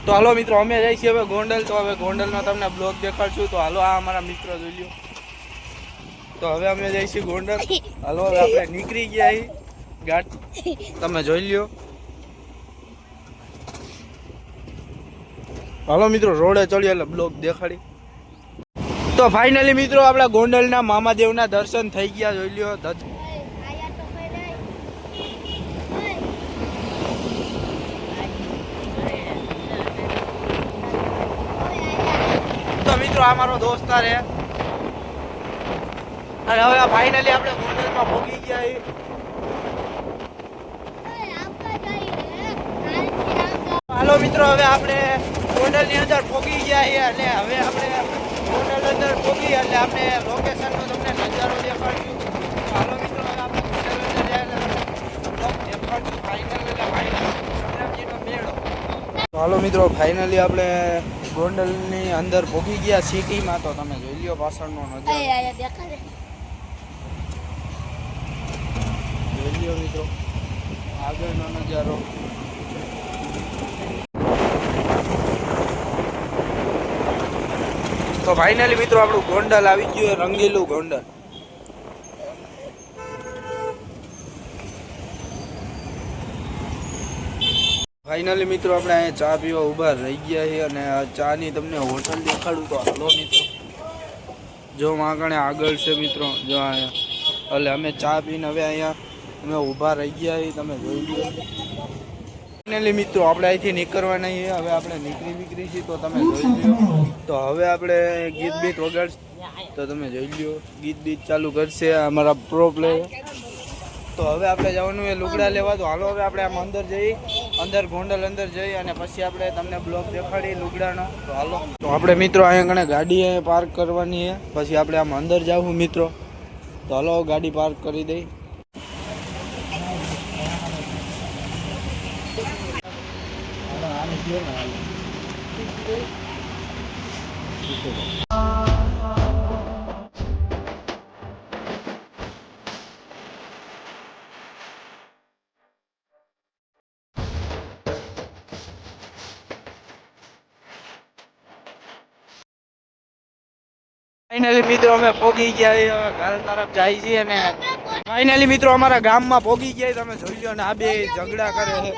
તો હાલો મિત્રો અમે જઈએ છીએ હવે ગોંડલ. તો હવે ગોંડલનો તમને બ્લોગ દેખાડશું. તો હાલો આ અમારા મિત્ર જોઈ લ્યો. તો હવે અમે જઈએ છીએ ગોંડલ. હાલો હવે આપણે નીકળી ગયા અહીં ગાટ તમે જોઈ લ્યો. હાલો મિત્રો રોડે ચડ્યો એટલે બ્લોગ દેખાડી. તો ફાઇનલી મિત્રો આપણા ગોંડલના મામાદેવના દર્શન થઈ ગયા જોઈ લ્યો. તો મિત્રો આ મારો દોસ્તાર હે. અને હવે ફાઇનલી આપણે ગોંડલમાં પહોંચી ગયા. હાલો મિત્રો હવે આપણે ગોંડલની અંદર પહોંચી ગયા અને હવે આપણે ગોંડલ અંદર પહોંચી એટલે આપણે લોકેશનનો તમને નજારો દેખાડશું. હાલો મિત્રો હવે આપણે ગોંડલ અંદર દેખાડશું ફાઇનલ મેળો. હાલો મિત્રો ફાઇનલી આપણે ગોંડલની અંદર પહોંચી ગયા સિટીમાં. તો તમે જોઈ લ્યો પાછળનો નજારો. જોઈ લ્યો મિત્રો આગળનો નજારો. તો ફાઇનલી મિત્રો આપણું ગોંડલ આવી ગયું, રંગીલું ગોંડલ. ફાઇનલી મિત્રો આપણે અહીંયા ચા પીવા ઊભા રહી ગયા છીએ અને ચા ની તમને હોટલ દેખાડું. તો હાલો મિત્રો જો આગળ આગળ છે મિત્રો. જો અહીંયા એટલે અમે ચા પીને હવે અહીંયા અમે ઊભા રહી ગયા છીએ. તમે જોઈ લો. ફાઇનલી મિત્રો આપણે અહીંથી નીકળવાના છીએ. હવે આપણે નીકળી છીએ. તો તમે જોઈ લો. તો હવે આપણે ગીત બીત વગાડશે. તો તમે જોઈ લો ગીત બીત ચાલુ કરશે અમારા પ્રો પ્લેયર. તો હવે આપણે જવાનું એ લુગડા લેવા. તો હાલો હવે આપણે આમ અંદર જઈ અંદર ગોંડલ અંદર જઈ અને પછી આપણે તમને બ્લોક દેખાડી લુગડાનો. તો હાલો તો આપણે મિત્રો અહીંયા કણે ગાડી પાર્ક કરવાની છે. પછી આપણે આમ અંદર જાવું મિત્રો. તો હાલો ગાડી પાર્ક કરી દઈ. ફાઇનલી મિત્રો અમે પહોંચી ગયા ઘર તરફ જાય છીએ અને ફાઇનલી મિત્રો અમારા ગામમાં પહોંચી ગયા. તમે જોઈ લો ને આ બે ઝઘડા કરે છે.